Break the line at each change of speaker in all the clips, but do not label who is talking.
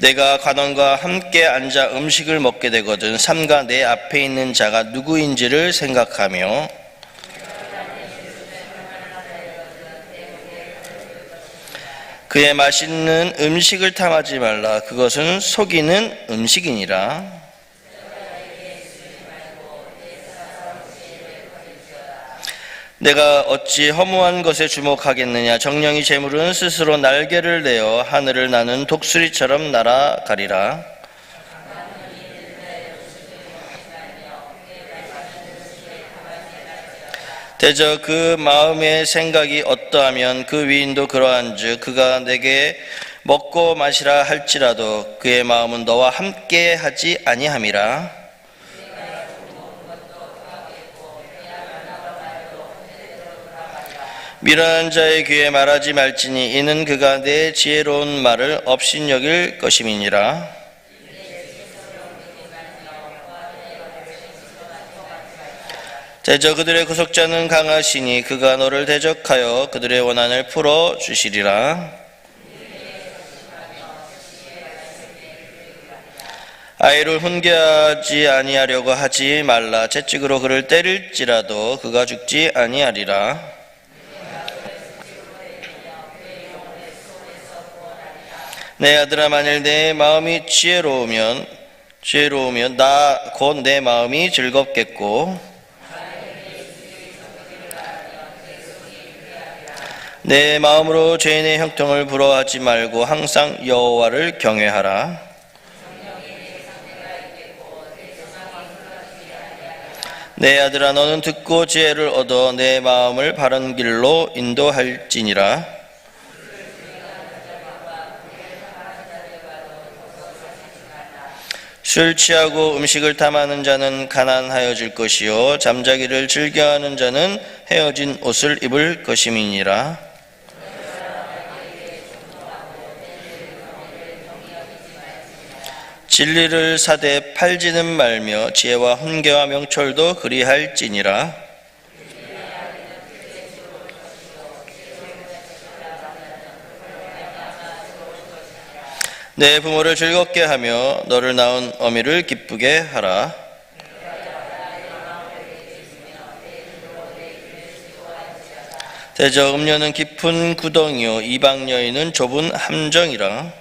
내가 관원과 함께 앉아 음식을 먹게 되거든 삼가 내 앞에 있는 자가 누구인지를 생각하며 그의 맛있는 음식을 탐하지 말라. 그것은 속이는 음식이니라. 내가 어찌 허무한 것에 주목하겠느냐. 정령이 재물은 스스로 날개를 내어 하늘을 나는 독수리처럼 날아가리라. 대저 그 마음의 생각이 어떠하면 그 위인도 그러한즉 그가 내게 먹고 마시라 할지라도 그의 마음은 너와 함께 하지 아니함이라. 미련한 자의 귀에 말하지 말지니 이는 그가 내 지혜로운 말을 업신여길 것임이니라. 대저 그들의 구속자는 강하시니 그가 너를 대적하여 그들의 원한을 풀어주시리라. 아이를 훈계하지 아니하려고 하지 말라. 채찍으로 그를 때릴지라도 그가 죽지 아니하리라. 내 아들아, 만일 내 마음이 지혜로우면 나 곧 내 마음이 즐겁겠고 내 마음으로 죄인의 형통을 부러워하지 말고 항상 여호와를 경외하라. 내 아들아, 너는 듣고 지혜를 얻어 내 마음을 바른 길로 인도할지니라. 술 취하고 음식을 탐하는 자는 가난하여질 것이요 잠자기를 즐겨하는 자는 헤어진 옷을 입을 것임이니라. 진리를 사되 팔지는 말며 지혜와 훈계와 명철도 그리할지니라. 내 부모를 즐겁게 하며 너를 낳은 어미를 기쁘게 하라. 대저 음녀는 깊은 구덩이요 이방 여인은 좁은 함정이라.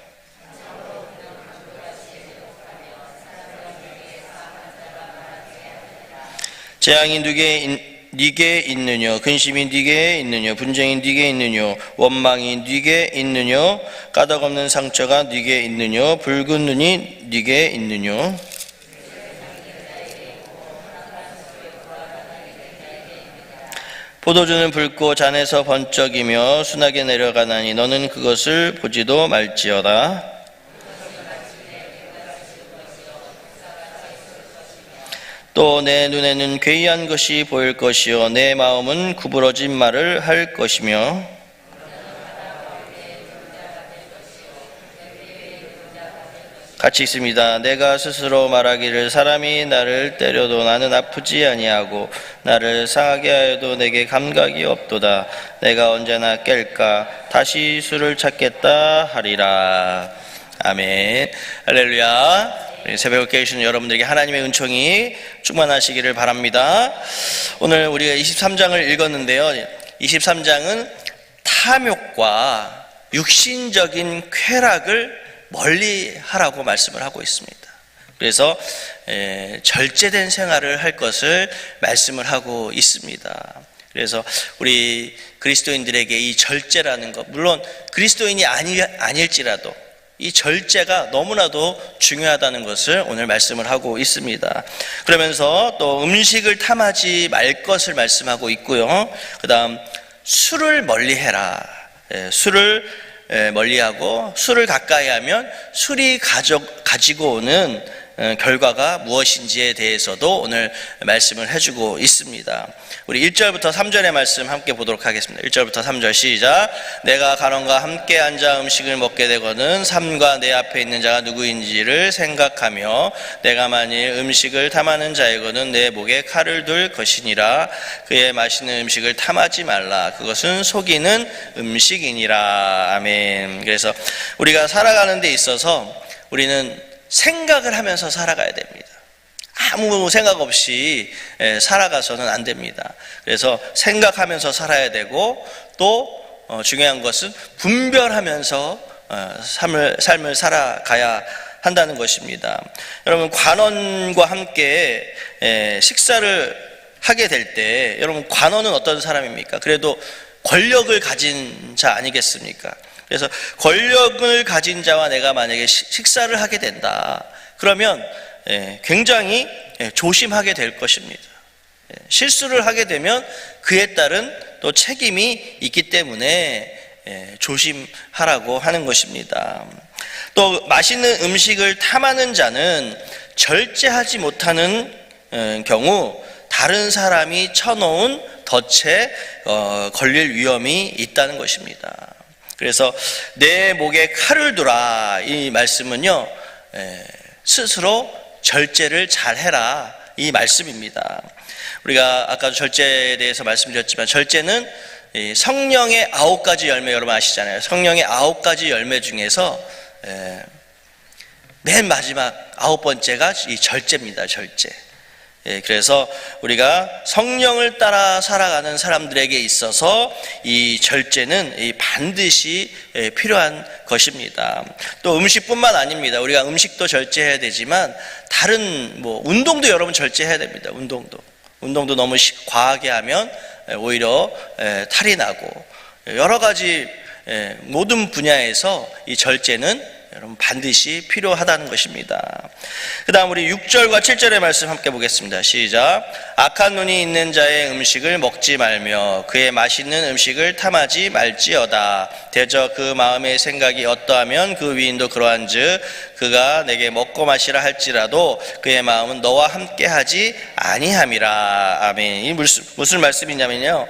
재앙이 네게 있느뇨. 근심이 네게 있느뇨. 분쟁이 네게 있느뇨. 원망이 네게 있느뇨. 까닭없는 상처가 네게 있느뇨. 붉은 눈이 네게 있느뇨. 포도주는 붉고 잔에서 번쩍이며 순하게 내려가나니 너는 그것을 보지도 말지어다. 또 내 눈에는 괴이한 것이 보일 것이요 내 마음은 구부러진 말을 할 것이며 같이 있습니다. 내가 스스로 말하기를 사람이 나를 때려도 나는 아프지 아니하고 나를 상하게 하여도 내게 감각이 없도다. 내가 언제나 깰까 다시 수를 찾겠다 하리라. 아멘. 할렐루야. 새벽을 깨우시는 여러분들에게 하나님의 은총이 충만하시기를 바랍니다. 오늘 우리가 23장을 읽었는데요. 23장은 탐욕과 육신적인 쾌락을 멀리하라고 말씀을 하고 있습니다. 그래서 절제된 생활을 할 것을 말씀을 하고 있습니다. 그래서 우리 그리스도인들에게 이 절제라는 것, 물론 그리스도인이 아닐지라도 이 절제가 너무나도 중요하다는 것을 오늘 말씀을 하고 있습니다. 그러면서 또 음식을 탐하지 말 것을 말씀하고 있고요. 그 다음 술을 멀리해라. 술을 멀리하고 술을 가까이 하면 술이 가지고 오는 결과가 무엇인지에 대해서도 오늘 말씀을 해주고 있습니다. 우리 1절부터 3절의 말씀 함께 보도록 하겠습니다. 1절부터 3절 시작. 내가 간원과 함께 앉아 음식을 먹게 되거든 삼가 내 앞에 있는 자가 누구인지를 생각하며 내가 만일 음식을 탐하는 자이거든 내 목에 칼을 둘 것이니라. 그의 맛있는 음식을 탐하지 말라. 그것은 속이는 음식이니라. 아멘. 그래서 우리가 살아가는 데 있어서 우리는 생각을 하면서 살아가야 됩니다. 아무 생각 없이 살아가서는 안 됩니다. 그래서 생각하면서 살아야 되고, 또 중요한 것은 분별하면서 삶을 살아가야 한다는 것입니다. 여러분, 관원과 함께 식사를 하게 될 때, 여러분, 관원은 어떤 사람입니까? 그래도 권력을 가진 자 아니겠습니까? 그래서 권력을 가진 자와 내가 만약에 식사를 하게 된다, 그러면 굉장히 조심하게 될 것입니다. 실수를 하게 되면 그에 따른 또 책임이 있기 때문에 조심하라고 하는 것입니다. 또 맛있는 음식을 탐하는 자는 절제하지 못하는 경우 다른 사람이 쳐놓은 덫에 걸릴 위험이 있다는 것입니다. 그래서 내 목에 칼을 두라, 이 말씀은요, 스스로 절제를 잘해라, 이 말씀입니다. 우리가 아까도 절제에 대해서 말씀드렸지만, 절제는 성령의 9가지 열매, 여러분 아시잖아요. 성령의 9가지 열매 중에서 맨 마지막 9번째가 이 절제입니다. 절제. 그래서 우리가 성령을 따라 살아가는 사람들에게 있어서 이 절제는 반드시 필요한 것입니다. 또 음식뿐만 아닙니다. 우리가 음식도 절제해야 되지만, 다른 운동도 여러분 절제해야 됩니다. 운동도 너무 과하게 하면 오히려 탈이 나고, 여러 가지 모든 분야에서 이 절제는 여러분 반드시 필요하다는 것입니다. 그 다음 우리 6절과 7절의 말씀 함께 보겠습니다. 시작. 악한 눈이 있는 자의 음식을 먹지 말며 그의 맛있는 음식을 탐하지 말지어다. 대저 그 마음의 생각이 어떠하면 그 위인도 그러한즉 그가 내게 먹고 마시라 할지라도 그의 마음은 너와 함께하지 아니함이라. 아멘. 이 무슨 말씀이냐면요,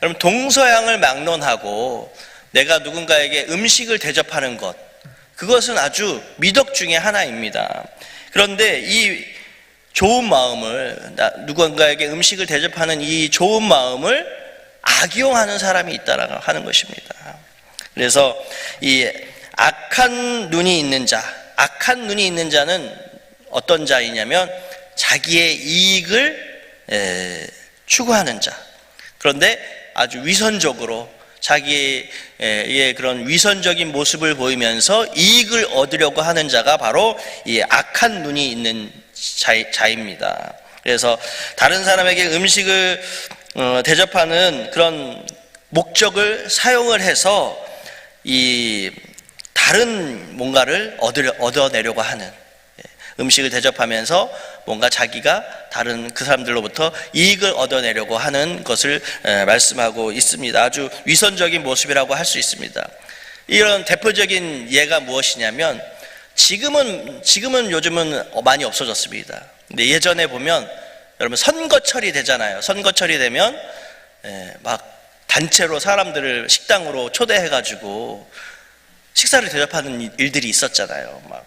여러분, 동서양을 막론하고 내가 누군가에게 음식을 대접하는 것, 그것은 아주 미덕 중에 하나입니다. 그런데 이 좋은 마음을, 누군가에게 음식을 대접하는 이 좋은 마음을 악용하는 사람이 있다라고 하는 것입니다. 그래서 이 악한 눈이 있는 자는 어떤 자이냐면 자기의 이익을 추구하는 자. 그런데 아주 위선적으로 자기의 그런 위선적인 모습을 보이면서 이익을 얻으려고 하는 자가 바로 이 악한 눈이 있는 자입니다. 그래서 다른 사람에게 음식을 대접하는 그런 목적을 사용을 해서 이 다른 뭔가를 얻어내려고 하는, 음식을 대접하면서 뭔가 자기가 다른 그 사람들로부터 이익을 얻어내려고 하는 것을 말씀하고 있습니다. 아주 위선적인 모습이라고 할 수 있습니다. 이런 대표적인 예가 무엇이냐면, 지금은 요즘은 많이 없어졌습니다. 근데 예전에 보면 여러분 선거철이 되잖아요. 선거철이 되면 막 단체로 사람들을 식당으로 초대해가지고 식사를 대접하는 일들이 있었잖아요. 막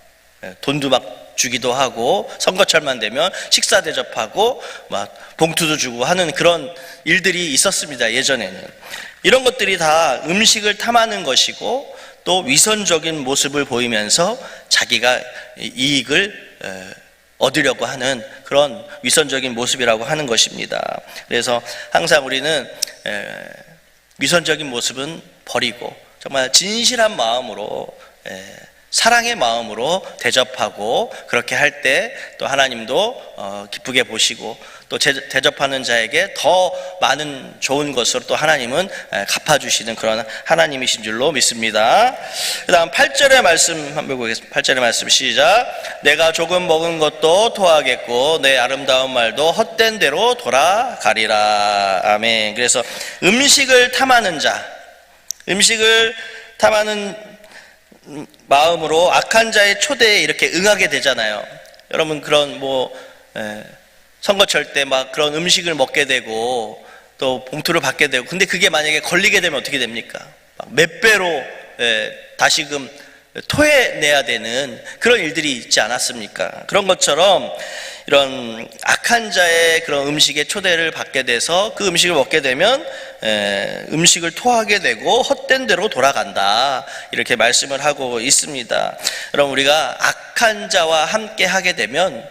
돈도 막 주기도 하고, 선거철만 되면 식사 대접하고 막 봉투도 주고 하는 그런 일들이 있었습니다. 예전에는. 이런 것들이 다 음식을 탐하는 것이고, 또 위선적인 모습을 보이면서 자기가 이익을 얻으려고 하는 그런 위선적인 모습이라고 하는 것입니다. 그래서 항상 우리는 위선적인 모습은 버리고 정말 진실한 마음으로, 사랑의 마음으로 대접하고, 그렇게 할 때 또 하나님도 기쁘게 보시고, 또 대접하는 자에게 더 많은 좋은 것으로 또 하나님은 갚아주시는 그런 하나님이신 줄로 믿습니다. 그 다음 8절의 말씀 한번 보겠습니다. 8절의 말씀 시작. 내가 조금 먹은 것도 토하겠고 내 아름다운 말도 헛된 대로 돌아가리라. 아멘. 그래서 음식을 탐하는 자, 음식을 탐하는 마음으로 악한 자의 초대에 이렇게 응하게 되잖아요. 여러분, 그런 선거철 때 막 그런 음식을 먹게 되고 또 봉투를 받게 되고, 근데 그게 만약에 걸리게 되면 어떻게 됩니까? 몇 배로 다시금 토해내야 되는 그런 일들이 있지 않았습니까? 그런 것처럼 이런 악한 자의 그런 음식의 초대를 받게 돼서 그 음식을 먹게 되면 음식을 토하게 되고 헛된 대로 돌아간다, 이렇게 말씀을 하고 있습니다. 여러분, 우리가 악한 자와 함께 하게 되면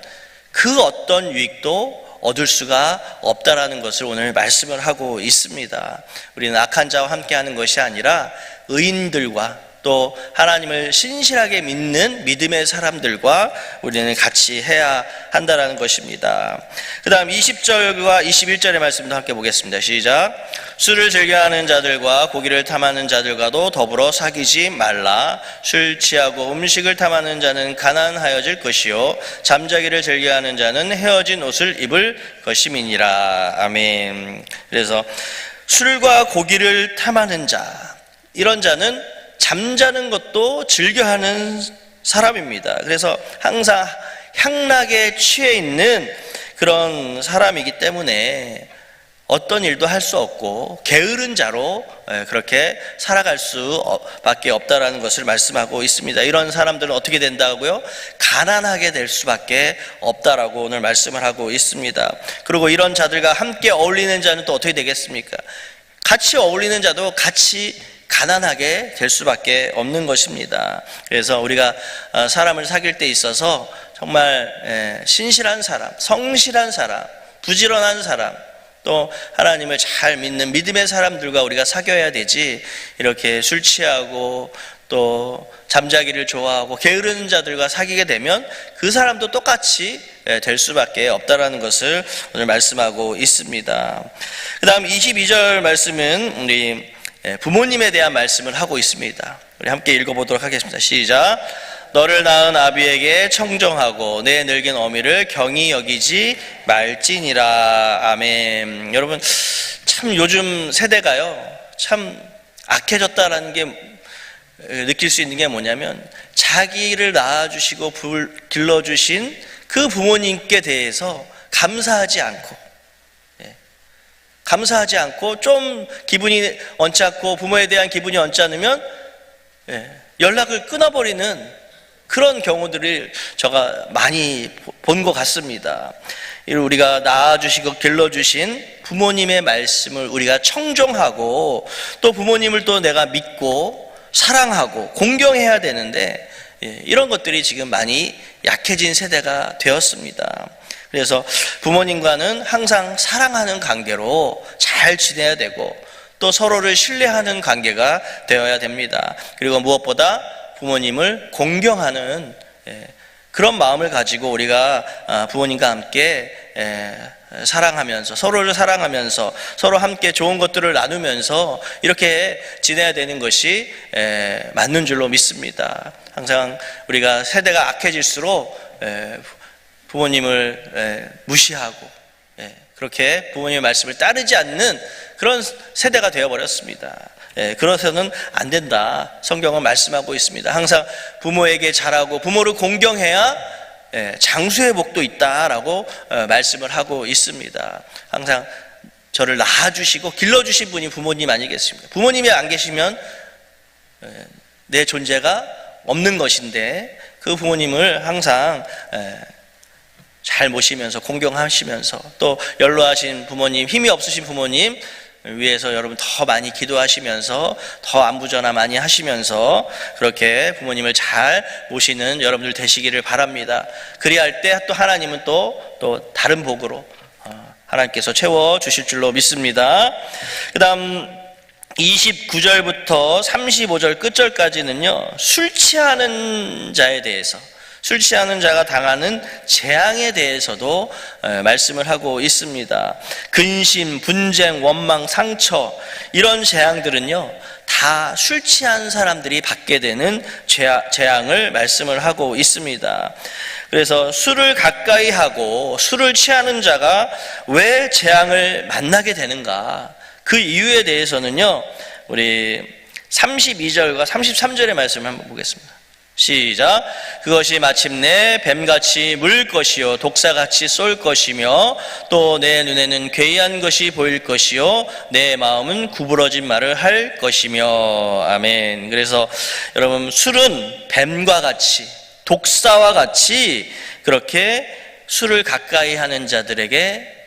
그 어떤 유익도 얻을 수가 없다라는 것을 오늘 말씀을 하고 있습니다. 우리는 악한 자와 함께 하는 것이 아니라 의인들과 또 하나님을 신실하게 믿는 믿음의 사람들과 우리는 같이 해야 한다라는 것입니다. 그 다음 20절과 21절의 말씀도 함께 보겠습니다. 시작. 술을 즐겨하는 자들과 고기를 탐하는 자들과도 더불어 사귀지 말라. 술 취하고 음식을 탐하는 자는 가난하여질 것이요 잠자기를 즐겨하는 자는 헤어진 옷을 입을 것임이니라. 아멘. 그래서 술과 고기를 탐하는 자, 이런 자는 잠자는 것도 즐겨하는 사람입니다. 그래서 항상 향락에 취해 있는 그런 사람이기 때문에 어떤 일도 할 수 없고 게으른 자로 그렇게 살아갈 수밖에 없다라는 것을 말씀하고 있습니다. 이런 사람들은 어떻게 된다고요? 가난하게 될 수밖에 없다라고 오늘 말씀을 하고 있습니다. 그리고 이런 자들과 함께 어울리는 자는 또 어떻게 되겠습니까? 같이 어울리는 자도 같이 가난하게 될 수밖에 없는 것입니다. 그래서 우리가 사람을 사귈 때 있어서 정말 신실한 사람, 성실한 사람, 부지런한 사람, 또 하나님을 잘 믿는 믿음의 사람들과 우리가 사귀어야 되지, 이렇게 술 취하고 또 잠자기를 좋아하고 게으르는 자들과 사귀게 되면 그 사람도 똑같이 될 수밖에 없다라는 것을 오늘 말씀하고 있습니다. 그 다음 22절 말씀은 우리 부모님에 대한 말씀을 하고 있습니다. 우리 함께 읽어보도록 하겠습니다. 시작. 너를 낳은 아비에게 청정하고 내 늙은 어미를 경히 여기지 말지니라. 아멘. 여러분, 참 요즘 세대가요, 참 악해졌다라는 게 느낄 수 있는 게 뭐냐면, 자기를 낳아주시고 길러주신 그 부모님께 대해서 감사하지 않고 좀 기분이 언짢고 부모에 대한 기분이 언짢으면 연락을 끊어버리는 그런 경우들을 제가 많이 본 것 같습니다. 우리가 낳아주시고 길러주신 부모님의 말씀을 우리가 청정하고 또 부모님을 또 내가 믿고 사랑하고 공경해야 되는데, 이런 것들이 지금 많이 약해진 세대가 되었습니다. 그래서 부모님과는 항상 사랑하는 관계로 잘 지내야 되고 또 서로를 신뢰하는 관계가 되어야 됩니다. 그리고 무엇보다 부모님을 공경하는 그런 마음을 가지고 우리가 부모님과 함께 사랑하면서, 서로를 사랑하면서 서로 함께 좋은 것들을 나누면서 이렇게 지내야 되는 것이 맞는 줄로 믿습니다. 항상 우리가 세대가 악해질수록 부모님을 무시하고 그렇게 부모님의 말씀을 따르지 않는 그런 세대가 되어버렸습니다. 그래서는 안 된다, 성경은 말씀하고 있습니다. 항상 부모에게 잘하고 부모를 공경해야 장수의 복도 있다라고 말씀을 하고 있습니다. 항상 저를 낳아주시고 길러주신 분이 부모님 아니겠습니까? 부모님이 안 계시면 내 존재가 없는 것인데, 그 부모님을 항상 잘 모시면서 공경하시면서 또 연로하신 부모님, 힘이 없으신 부모님 위해서 여러분 더 많이 기도하시면서 더 안부전화 많이 하시면서 그렇게 부모님을 잘 모시는 여러분들 되시기를 바랍니다. 그리할 때 또 하나님은 또 다른 복으로 하나님께서 채워주실 줄로 믿습니다. 그 다음 29절부터 35절 끝절까지는요, 술 취하는 자에 대해서, 술 취하는 자가 당하는 재앙에 대해서도 말씀을 하고 있습니다. 근심, 분쟁, 원망, 상처, 이런 재앙들은요 다 술 취한 사람들이 받게 되는 재앙을 말씀을 하고 있습니다. 그래서 술을 가까이 하고 술을 취하는 자가 왜 재앙을 만나게 되는가, 그 이유에 대해서는요 우리 32절과 33절의 말씀을 한번 보겠습니다. 시작. 그것이 마침내 뱀같이 물 것이요 독사같이 쏠 것이며 또 내 눈에는 괴이한 것이 보일 것이요 내 마음은 구부러진 말을 할 것이며. 아멘. 그래서 여러분, 술은 뱀과 같이, 독사와 같이 그렇게 술을 가까이 하는 자들에게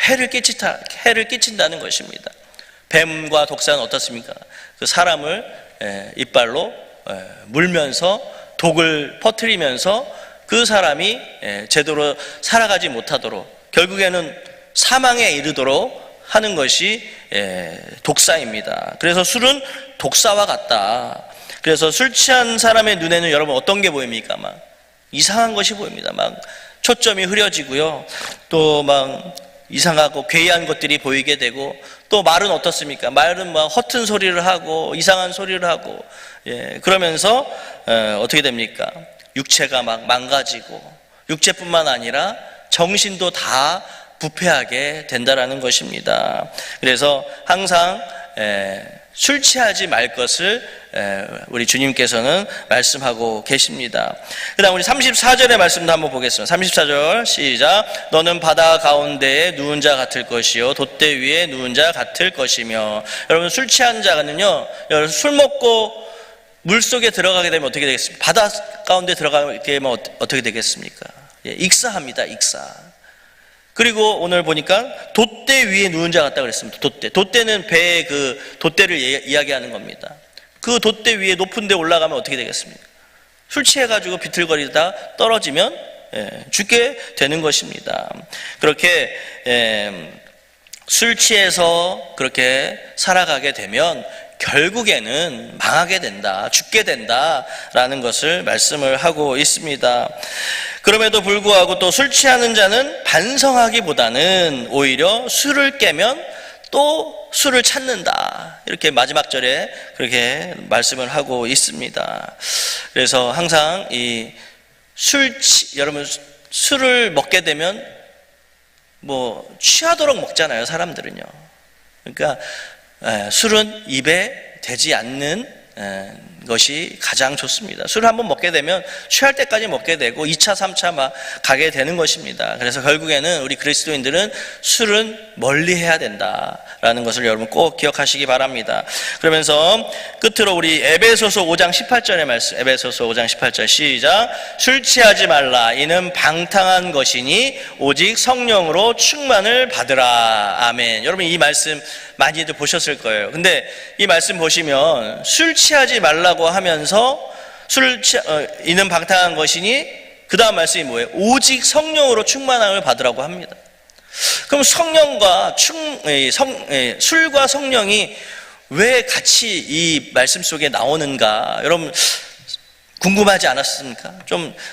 해를 끼친다는 것입니다. 뱀과 독사는 어떻습니까? 그 사람을 이빨로 물면서 독을 퍼뜨리면서 그 사람이 제대로 살아가지 못하도록, 결국에는 사망에 이르도록 하는 것이 독사입니다. 그래서 술은 독사와 같다. 그래서 술 취한 사람의 눈에는 여러분 어떤 게 보입니까? 막 이상한 것이 보입니다. 막 초점이 흐려지고요, 또 막 이상하고 괴이한 것들이 보이게 되고, 또 말은 어떻습니까? 말은 막 허튼 소리를 하고 이상한 소리를 하고, 그러면서 어떻게 됩니까? 육체가 막 망가지고, 육체뿐만 아니라 정신도 다 부패하게 된다라는 것입니다. 그래서 항상 술 취하지 말 것을 우리 주님께서는 말씀하고 계십니다. 그 다음 우리 34절의 말씀도 한번 보겠습니다. 34절 시작. 너는 바다 가운데에 누운 자 같을 것이요 돛대 위에 누운 자 같을 것이며. 여러분, 술 취한 자는요, 여러분 술 먹고 물속에 들어가게 되면 어떻게 되겠습니까? 바다 가운데 들어가게 되면 어떻게 되겠습니까? 익사합니다. 익사. 그리고 오늘 보니까 돛대 위에 누운 자 같다 그랬습니다. 돛대는 배의 그 돛대를 이야기하는 겁니다. 그 돛대 위에 높은 데 올라가면 어떻게 되겠습니까? 술 취해가지고 비틀거리다 떨어지면 죽게 되는 것입니다. 그렇게 술 취해서 그렇게 살아가게 되면 결국에는 망하게 된다, 죽게 된다라는 것을 말씀을 하고 있습니다. 그럼에도 불구하고 또 술 취하는 자는 반성하기보다는 오히려 술을 깨면 또 술을 찾는다, 이렇게 마지막 절에 그렇게 말씀을 하고 있습니다. 그래서 항상 이 여러분 술을 먹게 되면 뭐 취하도록 먹잖아요, 사람들은요. 그러니까 술은 입에 대지 않는 것이 가장 좋습니다. 술을 한번 먹게 되면 취할 때까지 먹게 되고 2차, 3차 막 가게 되는 것입니다. 그래서 결국에는 우리 그리스도인들은 술은 멀리 해야 된다라는 것을 여러분 꼭 기억하시기 바랍니다. 그러면서 끝으로 우리 에베소서 5장 18절의 말씀, 에베소서 5장 18절 시작. 술 취하지 말라. 이는 방탕한 것이니 오직 성령으로 충만을 받으라. 아멘. 여러분 이 말씀 많이들 보셨을 거예요. 근데 이 말씀 보시면 술 취하지 말라고 하면서 이는 방탕한 것이니 그 다음 말씀이 뭐예요? 오직 성령으로 충만함을 받으라고 합니다. 그럼 술과 성령이 왜 같이 이 말씀 속에 나오는가? 여러분 궁금하지 않았습니까?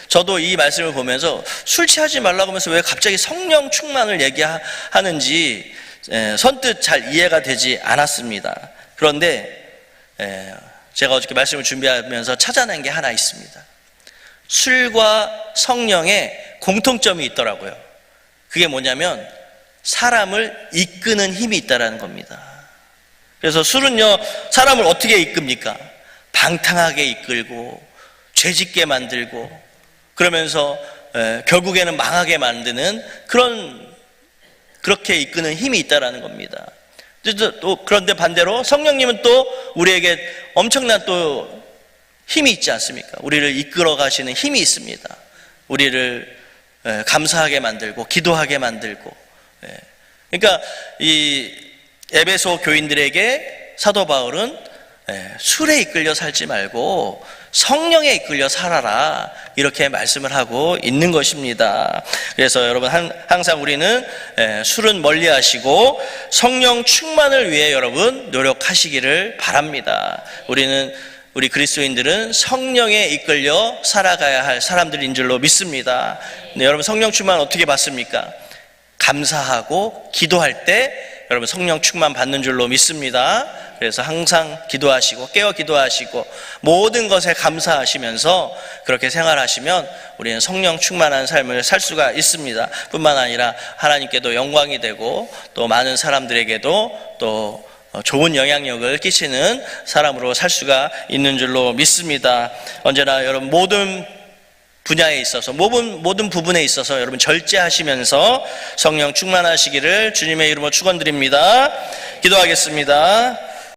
저도 이 말씀을 보면서 술 취하지 말라고 하면서 왜 갑자기 성령 충만을 얘기하는지 선뜻 잘 이해가 되지 않았습니다. 그런데 제가 어저께 말씀을 준비하면서 찾아낸 게 하나 있습니다. 술과 성령의 공통점이 있더라고요. 그게 뭐냐면 사람을 이끄는 힘이 있다는 겁니다. 그래서 술은요, 사람을 어떻게 이끕니까? 방탕하게 이끌고 죄짓게 만들고 그러면서 결국에는 망하게 만드는 그렇게 이끄는 힘이 있다는 겁니다. 또 그런데 반대로 성령님은 또 우리에게 엄청난 또 힘이 있지 않습니까? 우리를 이끌어 가시는 힘이 있습니다. 우리를 감사하게 만들고 기도하게 만들고. 그러니까 이 에베소 교인들에게 사도 바울은 술에 이끌려 살지 말고 성령에 이끌려 살아라, 이렇게 말씀을 하고 있는 것입니다. 그래서 여러분 항상 우리는 술은 멀리 하시고 성령 충만을 위해 여러분 노력하시기를 바랍니다. 우리 그리스도인들은 성령에 이끌려 살아가야 할 사람들인 줄로 믿습니다. 네, 여러분 성령 충만 어떻게 받습니까? 감사하고 기도할 때 여러분 성령 충만 받는 줄로 믿습니다. 그래서 항상 기도하시고 깨어 기도하시고 모든 것에 감사하시면서 그렇게 생활하시면 우리는 성령 충만한 삶을 살 수가 있습니다. 뿐만 아니라 하나님께도 영광이 되고 또 많은 사람들에게도 또 좋은 영향력을 끼치는 사람으로 살 수가 있는 줄로 믿습니다. 언제나 여러분 모든 분야에 있어서 모든 부분에 있어서 여러분 절제하시면서 성령 충만하시기를 주님의 이름으로 축원드립니다. 기도하겠습니다.